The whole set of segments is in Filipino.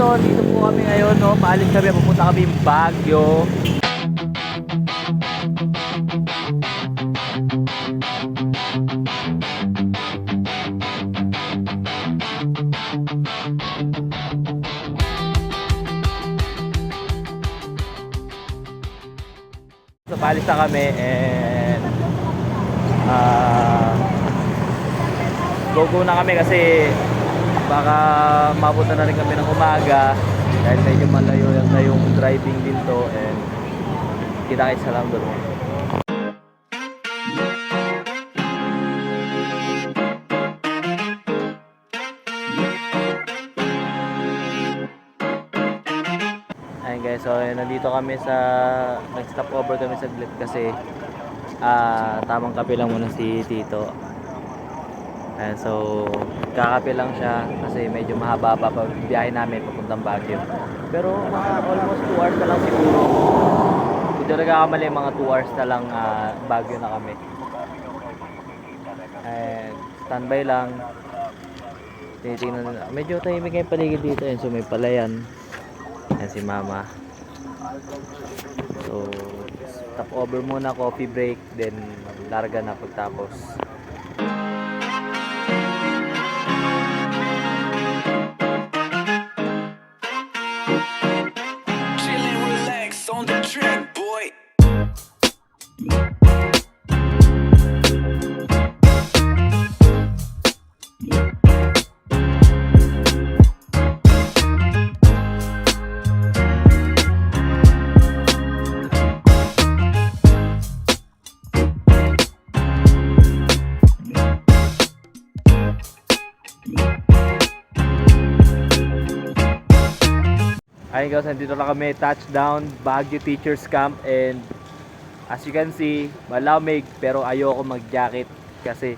so dito po kami ngayon, no? Paalis kami, pupunta kami Baguio. So paalis na kami and go na kami kasi baka mapunta na rin kami ng umaga dahil medyo malayo na yung driving dito and kita-kits na lang doon. Ayun guys, so nandito kami sa nag-stop over kami saglit kasi tamang kape lang muna si Tito. Ayan, so kakape lang siya kasi medyo mahaba pa biyahe namin papuntang Baguio. Pero mga almost 2 hours na lang siguro. Hindi nagkakamali, mga 2 hours na lang Baguio na kami. And standby lang. Tinitingnan, medyo tahimik yung paligid dito. Ayan, so may palayan. Ayan si Mama. So stop over muna, coffee break, then larga na pagtapos. Ayun guys, nandito na kami, touchdown Baguio Teachers Camp, and as you can see, malamig pero ayoko mag-jacket kasi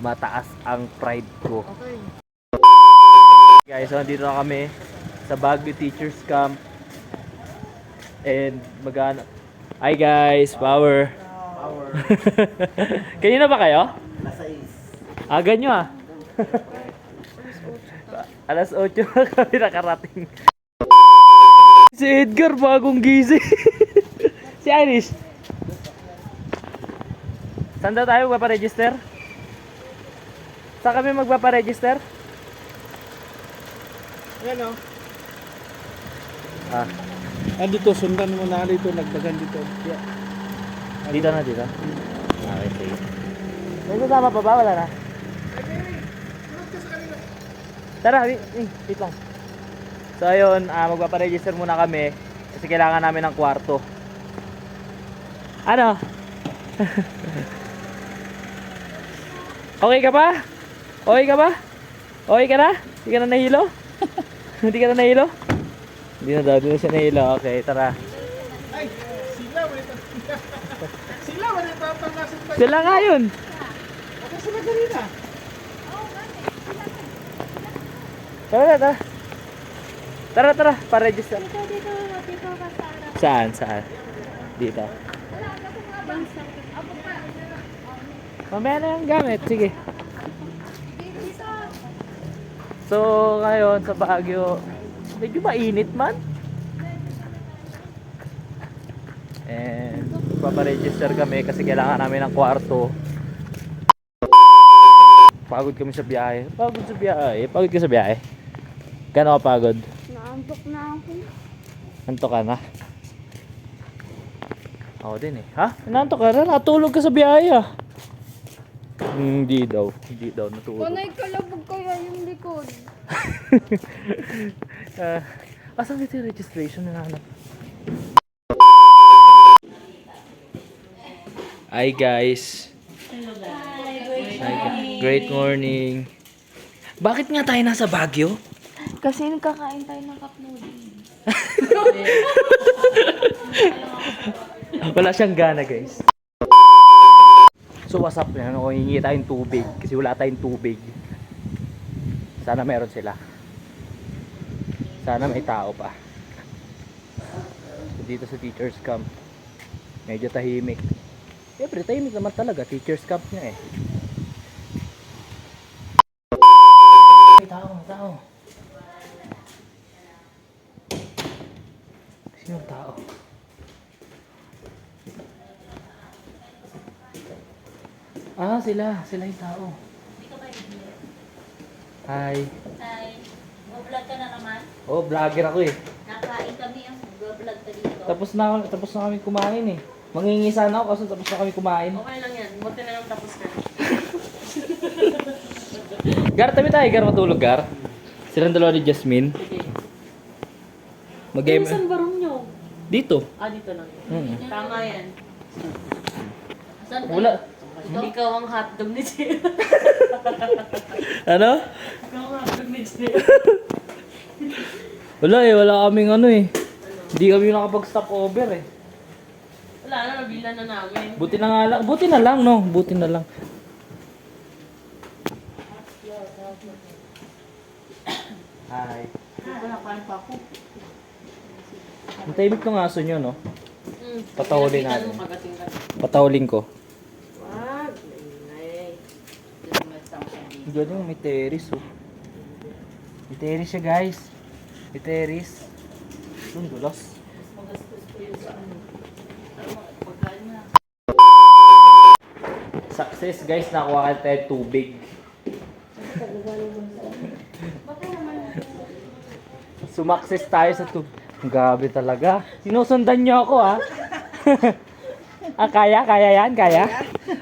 mataas ang pride ko. Okay. Guys, so nandito na kami sa Baguio Teachers Camp and magana. Hi guys, power. Kanina ba kayo? Aga nyo ah. Alas 8 na kami nakarating. Si Edgar bagong gising. Si Irish. Saan daw tayo magpaparegister? Saan kami magpaparegister? Ayan o. Dito, sundan mo na dito, nagdagan dito. Yeah. Dito na, dito? Okay, sige. May kasama pa ba? Wala na? Tara, wait lang. So ayun, magpaparegister muna kami kasi kailangan namin ng kwarto. Ano? Okay ka pa? Okay ka ba? Okay ka na? Hindi ka na nahilo? Hindi ka na nahilo? Hindi na daw, hindi na siya nahilo. Okay, tara. Ay, sila wala tatangasin pa. Sila nga yun. Baka sila kanina. Tara, tara. Tara, tara, pa-register. Dito ka sa harap. Saan? Saan? Dito. Mamaya na yung gamit. Sige. So, ngayon sa Baguio, medyo mainit man. And paparegister kami kasi kailangan namin ng kwarto. Pagod kami sa biyahe. Pagod sa biyahe. Pagod ka sa biyahe. Gano'n ka pagod? Naantok na ako. Antok ka na? Ako din eh. Ha? Nantok ka na? Natulog ka sa biyahe ah. Hindi daw. Hindi daw natulog. Panay kalabog kaya yung likod. Asan dito yung registration na nahanap? Hi guys. Hi, great morning. Bakit nga tayo nasa Baguio? Kasi nagkakain tayo ng cup noodles. Wala siyang gana guys. So what's up na, kung hihingi tayong tubig kasi wala tayong tubig. Sana meron sila. Sana may tao pa. So, dito sa teachers camp medyo tahimik. Siyempre tahimik naman talaga, teachers camp nga eh. May tao, may tao. Sino yung tao? Ah, sila. Sila yung tao. Hindi ka ba hindi? Hi. Hi. Mag-vlog ka na naman? Oh, vlogger ako eh. Nakain kami ang mag-vlog ka dito. Tapos na kami kumain eh. Mangingi sana ako kasi tapos na kami kumain. Okay lang yan. Buti na lang tapos ka. Gar, tabi tayo. Gar, matulog, Gar. Silang dalawa ni Jasmine. Sige. Mag-game. Saan ba room nyo? Dito. Ah, dito lang. Hmm. Tama yan. Saan kayo? Wala. Ikaw ang hotdog ni Jay. Ano? Ikaw ang hotdog ni Jay. Wala eh. Wala kaming ano eh. Hindi kami nakapag-stop over eh. Wala na, nabila na namin. Buti na nga lang. Buti na lang, no? Buti na lang. Hi. Wala, kain pa ako. Ang tahimik ng aso nyo, no? Patahulin Pinapitan natin. mo kagating ka. Patahulin ko. Wag. Ay. Ang galing, may terrace, oh. May terrace siya, guys. May terrace. Doon, dulas. Magastos ko yun sa ano. Pagkain na. Success, guys. Nakuha ka tayo tubig. Sumakses tayo sa tubig. Ang gabi talaga. Sinusundan niyo ako, ha? Ah, kaya? Kaya yan? Kaya?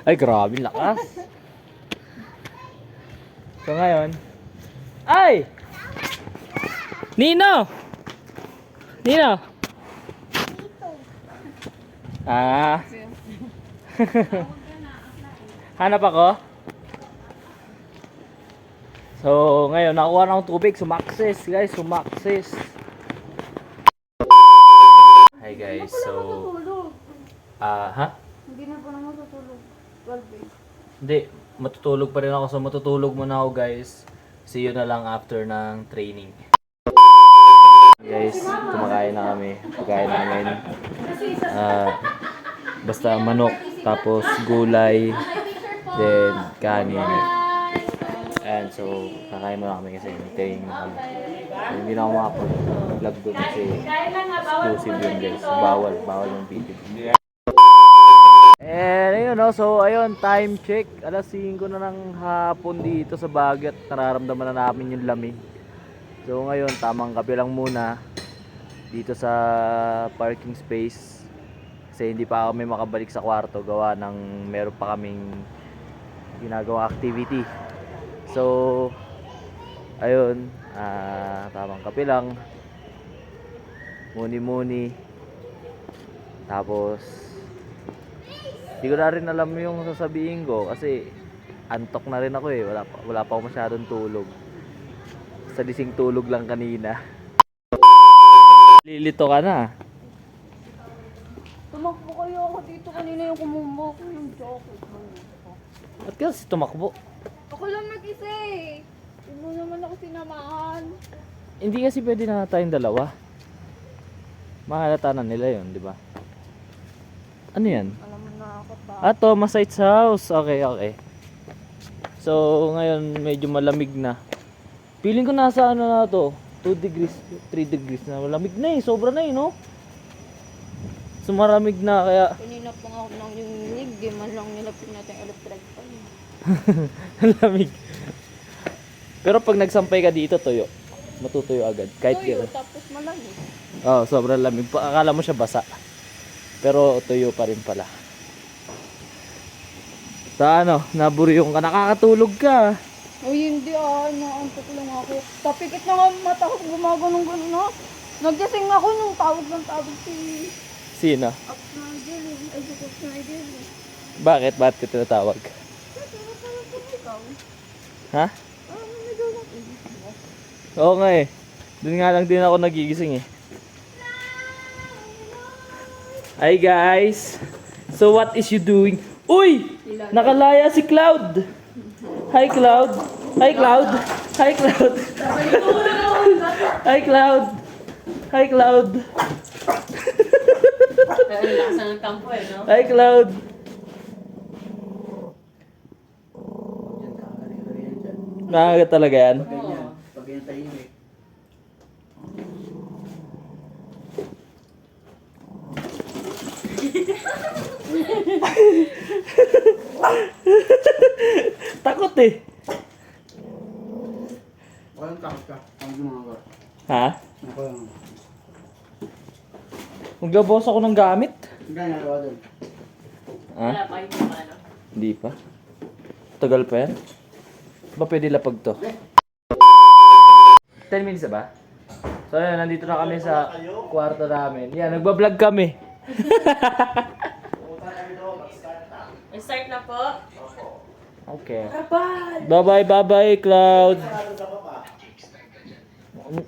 Ay, grabe, lakas. So, ngayon. Ay! Nino! Nino! Ah. Hanap ako? So, ngayon, nakuha na akong tubig. Sumakses, guys. Sumakses. Hi, guys. So, Matutulog. ha? Hindi na po na matutulog. 12 eh. Hindi. Matutulog pa rin ako. So, matutulog muna ako, guys. See you na lang after ng training. Guys, kumakain na kami. Pagkain namin. Basta manok, tapos gulay, then kanin. And so, kakain muna kami kasi training na kami. So, hindi na ako makapag-vlog doon kasi exclusive yun, guys. Bawal yung video. And ayun, no? So ayun, time check. Alas 5 na ng hapon dito sa Baguio at nararamdaman na namin yung lamig. So ngayon, tamang kape lang muna dito sa parking space. Kasi hindi pa kami makabalik sa kwarto gawa ng meron pa kaming ginagawang activity. So ayun, tamang kape lang. Muni-muni. Tapos hindi ko na rin alam yung sasabihin ko kasi antok na rin ako eh. Wala pa ako masyadong tulog. Sa dising tulog lang kanina. Lilito ka na. Tumakbo kayo ako dito kanina yung kumumbo ko yung jacket. Ba't kasi tumakbo? Ako lang nag-isa eh. Hindi mo naman ako sinamahan. Hindi kasi pwede na tayong dalawa. Mahalata na nila yun, di ba? Ano yan? Alam mo na ako pa. Ah, Thomas Sites House. Okay. So, ngayon medyo malamig na. Feeling ko nasa ano na to, 2 degrees, 3 degrees na. Malamig na eh, sobra na eh, no? So, malamig na kaya Kanina pa nga ako nang yung lig. Di man lang nilapit natin electric fan. lamig. Pero pag nagsampay ka dito, tuyo. Matutuyo agad. Kahit Tuyo, gano'n. tapos malamig. Oh, sobrang lamig. Akala mo siya basa. Pero tuyo pa rin pala. Sa ano, naburyong ka, nakakatulog ka. Uy, hindi naantok lang ako. Tapikit na nga ang mata ko, gumaganong-ganon na. Nagkasing ako nung tawag si Sino? Upsnagel. Ay, si Upsnagel. Bakit? Bakit ka tinatawag? Ikaw. Ha? Namigaw lang. Oo nga eh. Doon nga lang din ako nagigising eh. Hi guys! So what is you doing? Uy! Nakalaya si Cloud! Hi Cloud! Hi Cloud! Hi Cloud! Hi Cloud! Hi Cloud! Kaya lakas ng tampo eh, no? Hi Cloud! Nakakagat talaga yan. Oo. Pag yan tahimik. Takot eh. Walang takot ka. Ang gumagawa. Ha? Ako lang. Maglabawas ako ng gamit. Ang ginagawa doon. Ha? Wala pa yung ano. Hindi pa. Tagal pa yan. Ba pwede lapag to? 10 minutes na ba? So yun, nandito na kami sa kwarto namin. Yan, nagbablog kami. Start na po. Okay. Bye-bye, bye-bye, Cloud.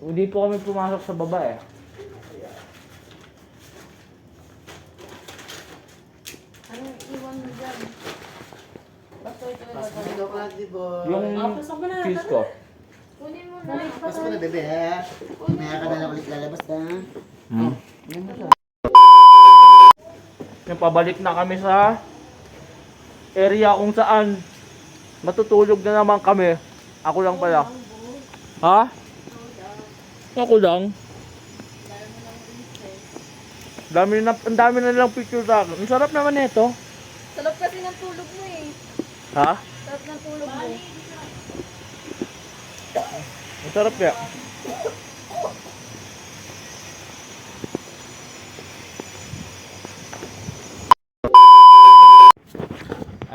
Hindi po kami pumasok sa baba eh. Anong iwan mo dyan? Basta ito na lang. Pasok ka, di ba? Yung pasok mo na. keys ko. Kunin mo na. Pasok ka na, bebe, ha? Maya ka na lang ulit lalabas, ha? Yung pabalik na kami sa area kung saan matutulog na naman kami. Ako lang pala. Ha? Ako lang. Ang dami na lang picture sa akin. Ang sarap naman nito. Sarap kasi ng tulog mo eh. Ha? Sarap ng tulog mo. Ang sarap kaya.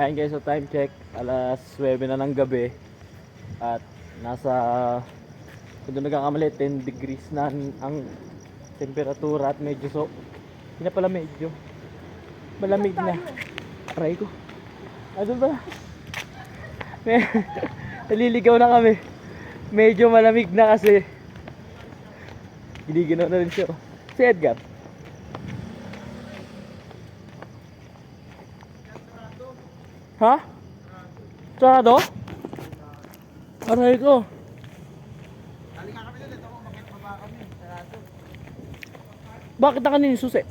Ayan guys, so time check. Alas 9 na ng gabi. At nasa, kung doon nagkakamali, 10 degrees na ang temperatura at medyo hindi na pala medyo malamig na. Aray ko. Ano ba? Naliligaw na kami. Medyo malamig na kasi giniginaw na rin siya. Si Edgar. Ha? Sarado? Aray ko. Bakit na kanina susi?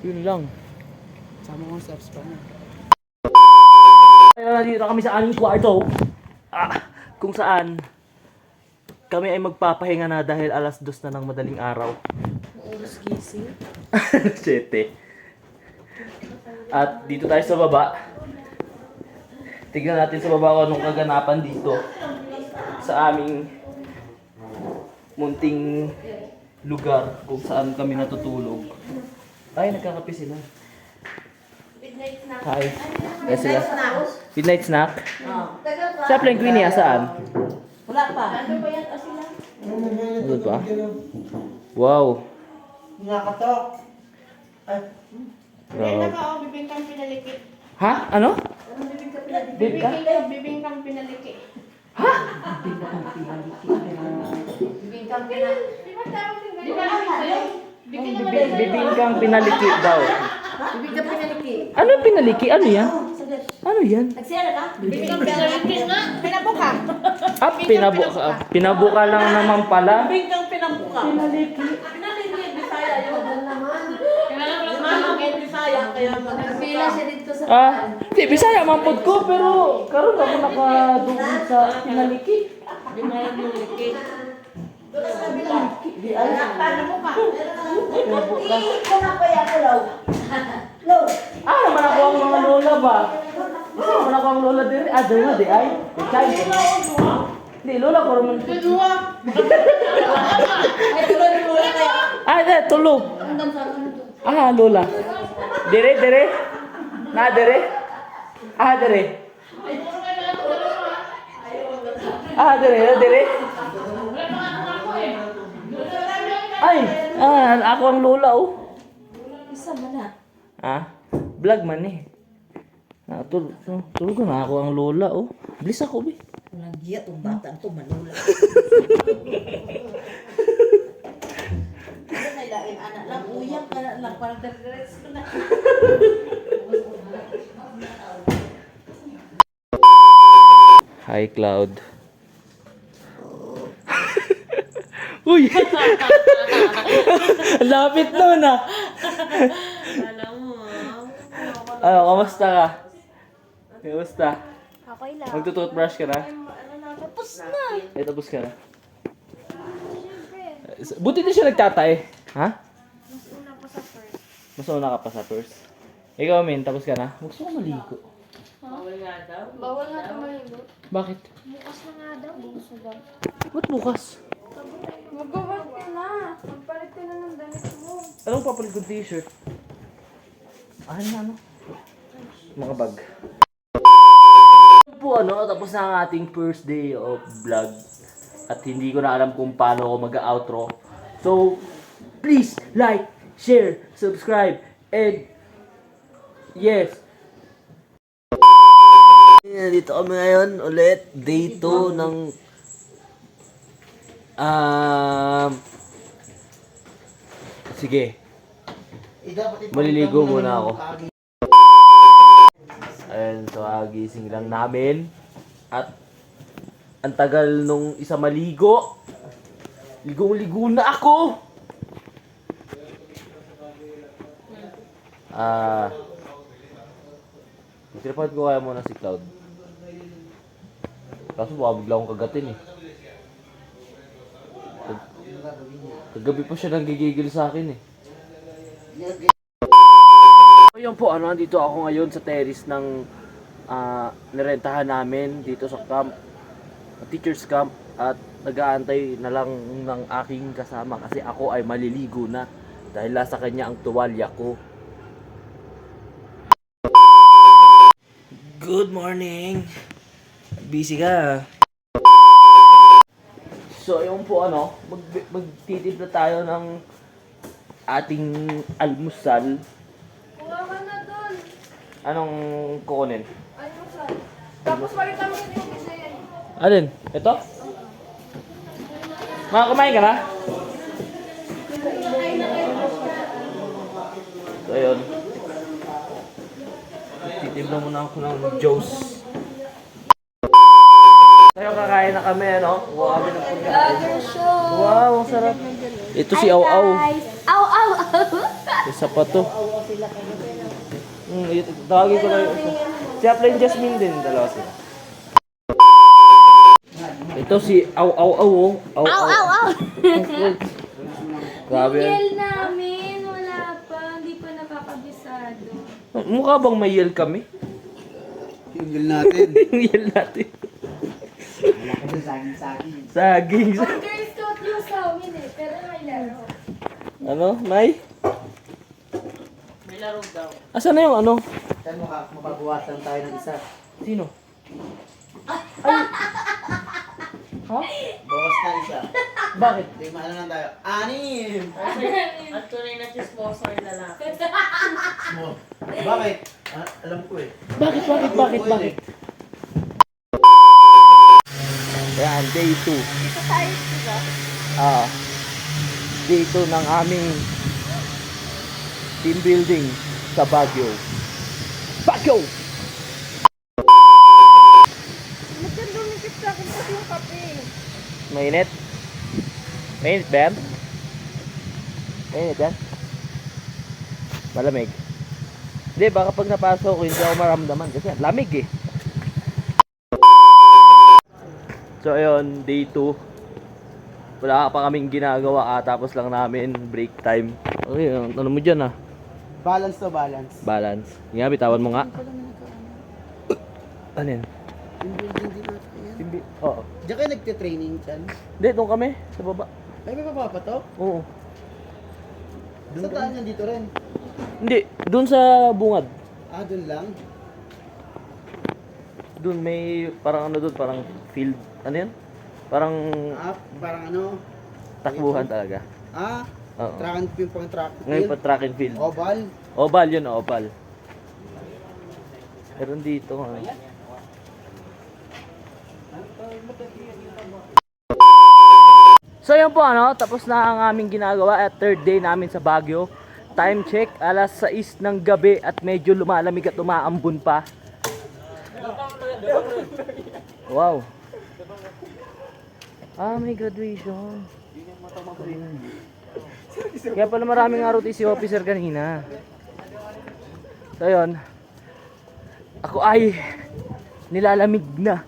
Yun lang. Sama ko sa apps pa niya. Kaya nandito kami sa aming kwarto. Kung saan kami ay magpapahinga na dahil alas 2 na ng madaling araw. Oras gising. 7. At dito tayo sa baba. Tignan natin sa baba kung anong kaganapan dito sa aming munting lugar kung saan kami natutulog. Ay, nagkakape sila. Midnight snack. Hi. Yes, sila. Midnight snack? Sa Queenie, saan? Wala pa. Ano ba yan? Sila? Ano ba? Wow. Nakatok. Grabe. Bibingkang pinalikit. Ha? Ano? Bibingka? Bibingkang pinaliki. Bibingkang pina. Di ba tawag yung ganyan? Bibingkang pinaliki daw. Bibingkang pinaliki. Ano pinaliki? Ano yan? Ano yan? Nagsira ka? Bibingkang pinaliki na. Pinabuka. Pinabuka lang naman pala. Bibingkang pinabuka. Pinaliki. Pinaliki. Bisaya yun. Manong Bisaya. Kaya nagpila siya dito sa Di, Bisaya mampod ko, pero karon ako nakadugon sa pinaliki. Binayan yung liki. Di ay. Pinabuka. Naman ako ang mga lola ba? Naman ako ang lola din. Dala di ay. Di, lola ko naman. Dua. Ay, tuloy ng lula kaya. Tulo. Lola. Dire. Na, dire. Dire. Dire. Ay, ako ang lola oh. Isa man na. Vlog man eh. Tulog na ako ang lola oh. Bilis ako be. Walang giya tong bata to manula. Ano may lain anak lang uyang ka na lang para diretso ko na. Hi Cloud. Uy! Lapit nun ah. Alam mo. Ano, kamusta ka? Kamusta? Okay lang. Magtutoothbrush ka na? Tapos na. Tapos ka na. Buti na siya nagtatay. Ha? Mas una sa first. Mas una ka pa sa first. Ikaw, Min, tapos ka na? Gusto ko maligo. Bawal nga daw. Bawal na tumahigo. Bakit? Bukas na nga daw. Bukas na daw. Ba't bukas? Magbawas ka na. Magpalit ka na ng damit mo. Anong papalit kong t-shirt? Ano? Mga bag. Po tapos na ang ating first day of vlog. At hindi ko na alam kung paano ako mag-outro. So, please like, share, subscribe, and yes. Dito kami ngayon ulit. Day 2 ng sige. Maliligo muna ako. Ayun, so gising lang namin. At ang tagal nung isa maligo. Ligong-ligo na ako! Tinapad ko kaya muna si Cloud. Kaso baka bigla akong kagatin eh. Kagabi pa siya nanggigigil sa akin eh. Ayun po, dito ako ngayon sa terrace ng nirentahan namin dito sa camp, teacher's camp, at nag-aantay na lang ng aking kasama kasi ako ay maliligo na dahil nasa kanya ang tuwalya ko. Good morning! Busy ka. So ayun po magtitipla tayo ng ating almusal. Kuha ka na doon. Anong kukunin? Almusal. Tapos palitan mo yung design. Alin? Ito? Kumain ka na? So ayun. Titibla muna ako ng juice. Tayo kakain na kami, Kuha kami ng pagkain. Wow, ang sarap. Ito si Au Au. Aw, aw, Isa pa to. Tawagin ko na yung isa. Si Aplain Jasmine din, dalawa sila. Ito si Au Au Au. Au Au Au. Grabe. Yel namin, wala pa. Hindi pa nakakabisado. Mukha bang may yel kami? Yung yun natin. Yung yel natin. Wala ka sa saging. Saging. Ang Girl Scout yung sa amin eh, pero may laro. May? May laro daw. Asan na yung Saan mapabuwasan tayo ng isa? Sino? Bawas na isa. Bakit? Lima na lang tayo. Anim! At tunay na chismoso yung lalaki. Mo. Bakit? Alam ko eh. Bakit? Ayan, day 2. Ito tayo, diba? Day 2 ng aming team building sa Baguio. Baguio! Magkang dumikit sa akin kasi yung kape. Mainit? Mainit ba yan? Mainit yan? Malamig? Hindi, baka pag napasok ko, hindi ako maramdaman kasi lamig eh. So ayun, day 2. Wala pa kaming ginagawa tapos lang namin break time. Okay, ano mo dyan Balance to balance. Balance. Nga, bitawan mo nga. Ano yan? Yung building din natin yan. Oo. Diyan kayo nagtitraining dyan? Hindi, doon kami. Sa baba. Ay, may baba pa to? Oo. Sa taan yan dito rin? Hindi, doon sa bungad. Ah, dun lang? Doon may parang doon, parang field. Ano yan? Parang Ah, parang ano? takbuhan talaga. Ah, Oo. track and field, pang track and Ngayon field. pa track and field. Oval. Oval yun, oval. Meron dito. So yun po tapos na ang aming ginagawa at third day namin sa Baguio. Time check, alas 6 ng gabi at medyo lumalamig at umaambon pa. Wow. May graduation. Kaya pala maraming ROTC officer kanina. So yun, ako ay nilalamig na.